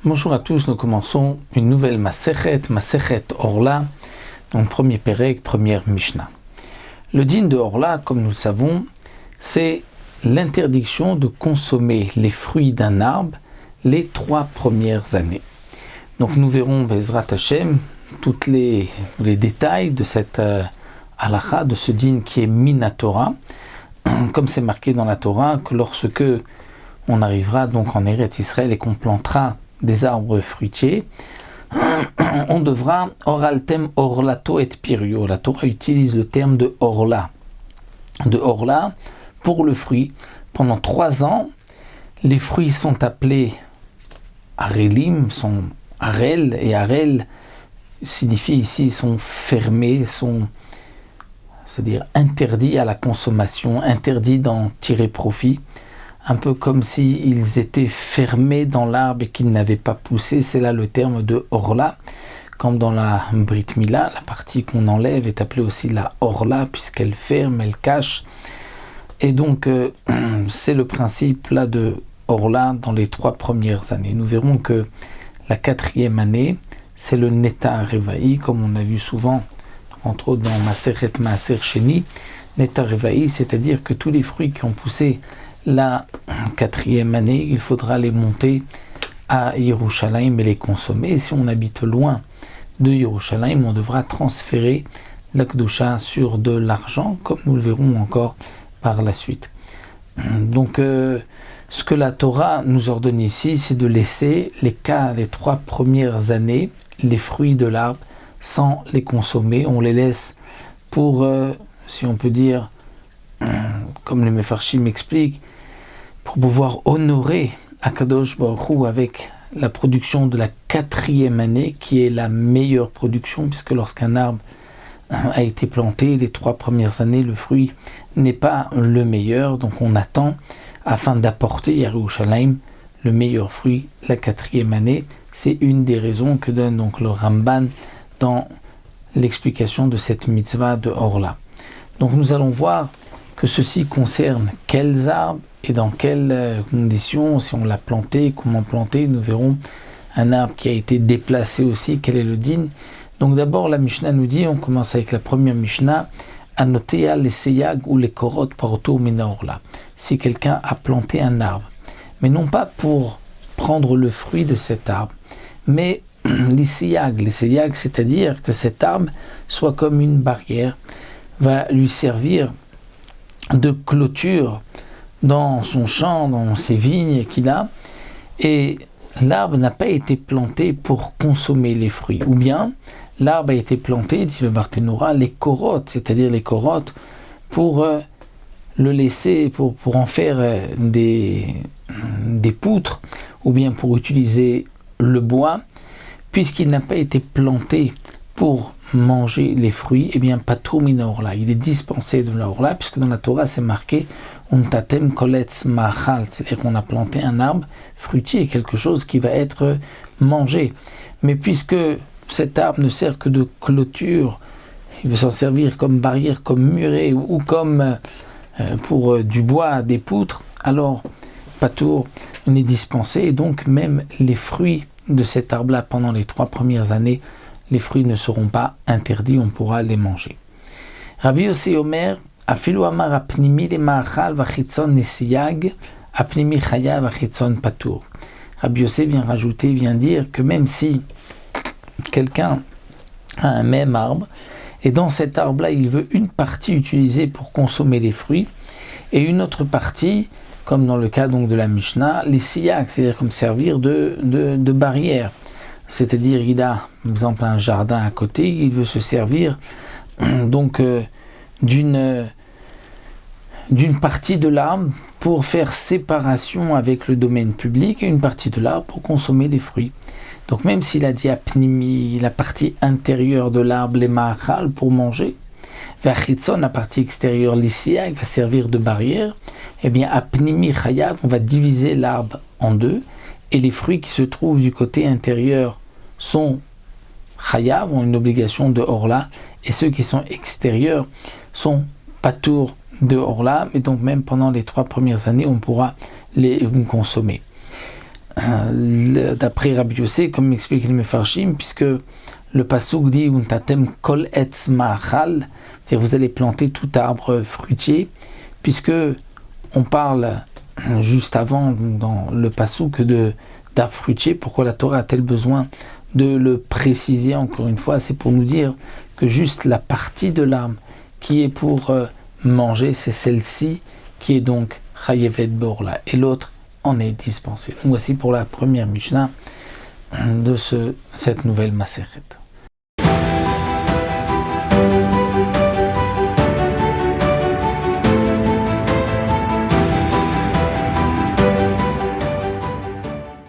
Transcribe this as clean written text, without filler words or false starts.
Bonjour à tous, nous commençons une nouvelle Masechet Orla, donc premier Pérec, première Mishnah. Le din de Orla, comme nous le savons, c'est l'interdiction de consommer les fruits d'un arbre les 3 premières années. Donc nous verrons, Bezrat Hashem, tous les détails de cette halakha, de ce din qui est Minatora, comme c'est marqué dans la Torah, que lorsque on arrivera donc en Eretz Israël et qu'on plantera des arbres fruitiers, on devra oraltem orlato et pirio. La Torah utilise le terme de orla pour le fruit. Pendant 3 ans, les fruits sont appelés arelim, sont arel, et arel signifie ici sont fermés, c'est-à-dire interdits à la consommation, interdits d'en tirer profit. Un peu comme s'ils étaient fermés dans l'arbre et qu'ils n'avaient pas poussé. C'est là le terme de orla. Comme dans la Brit Mila, la partie qu'on enlève est appelée aussi la orla, puisqu'elle ferme, elle cache. Et donc, c'est le principe là de orla dans les 3 premières années. Nous verrons que la 4e année, c'est le neta revaï, comme on a vu souvent, entre autres dans Masechet Maaser Sheni. Neta revaï, c'est-à-dire que tous les fruits qui ont poussé la 4e année, il faudra les monter à Yerushalayim et les consommer. Et si on habite loin de Yerushalayim, on devra transférer la Kedusha sur de l'argent, comme nous le verrons encore par la suite. Donc, ce que la Torah nous ordonne ici, c'est de laisser les 3 premières années, les fruits de l'arbre, sans les consommer. On les laisse pour, si on peut dire, comme le Mefarshim explique, pour pouvoir honorer Akadosh Baruch Hu avec la production de la 4e année, qui est la meilleure production, puisque lorsqu'un arbre a été planté, les 3 premières années, le fruit n'est pas le meilleur, donc on attend afin d'apporter à Yerushalayim le meilleur fruit la 4e année. C'est une des raisons que donne donc le Ramban dans l'explication de cette mitzvah de Orla. Donc nous allons voir que ceci concerne quels arbres et dans quelles conditions, si on l'a planté, comment planter. Nous verrons un arbre qui a été déplacé aussi, quel est le din. Donc d'abord la Mishnah nous dit, on commence avec la première Mishnah, Anotea les seyag ou les korot parto mina orla. Si quelqu'un a planté un arbre, mais non pas pour prendre le fruit de cet arbre, mais les seyag, c'est-à-dire que cet arbre soit comme une barrière, va lui servir de clôture dans son champ, dans ses vignes qu'il a, et l'arbre n'a pas été planté pour consommer les fruits, ou bien l'arbre a été planté, dit le Barthénora, les korotes, c'est-à-dire les korotes, pour le laisser, pour en faire des poutres, ou bien pour utiliser le bois, puisqu'il n'a pas été planté pour manger les fruits, et bien patur mina orla, il est dispensé de la orla, puisque dans la Torah c'est marqué untatem koletz ma'achal, c'est-à-dire qu'on a planté un arbre fruitier, quelque chose qui va être mangé. Mais puisque cet arbre ne sert que de clôture, il veut s'en servir comme barrière, comme muret, ou comme pour du bois, des poutres, alors patur, on est dispensé, et donc même les fruits de cet arbre-là pendant les 3 premières années, les fruits ne seront pas interdits, on pourra les manger. Rabbi Yossi Omer, afilu amar apnimi le ma'achal vachitzon nesiyag, apnimi chaya vachitzon patur. Rabbi Yossi vient dire que même si quelqu'un a un même arbre, et dans cet arbre-là, il veut une partie utilisée pour consommer les fruits, et une autre partie, comme dans le cas donc de la Mishnah, les siyag, c'est-à-dire comme servir de barrière. C'est-à-dire, il a, par exemple, un jardin à côté, il veut se servir donc d'une partie de l'arbre pour faire séparation avec le domaine public et une partie de l'arbre pour consommer les fruits. Donc même s'il a dit apnimi, la partie intérieure de l'arbre, les ma'achal, pour manger, vachitzon, la partie extérieure, l'isiag, va servir de barrière, eh bien apnimi chayav, on va diviser l'arbre en 2, et les fruits qui se trouvent du côté intérieur sont chayav, ont une obligation de orla, et ceux qui sont extérieurs sont patour de orla, mais donc même pendant les 3 premières années, on pourra les consommer. d'après Rabbi Yossé, comme explique le Mefarshim, puisque le pasuk dit Untatem kol etz ma'achal, c'est-à-dire vous allez planter tout arbre fruitier, puisque on parle juste avant dans le pasuk d'arbre fruitier. Pourquoi la Torah a-t-elle besoin de le préciser encore une fois? C'est pour nous dire que juste la partie de l'arbre qui est pour manger, c'est celle-ci qui est donc chayevet borla, et l'autre en est dispensé. Donc voici pour la première Mishnah de cette nouvelle Masechet.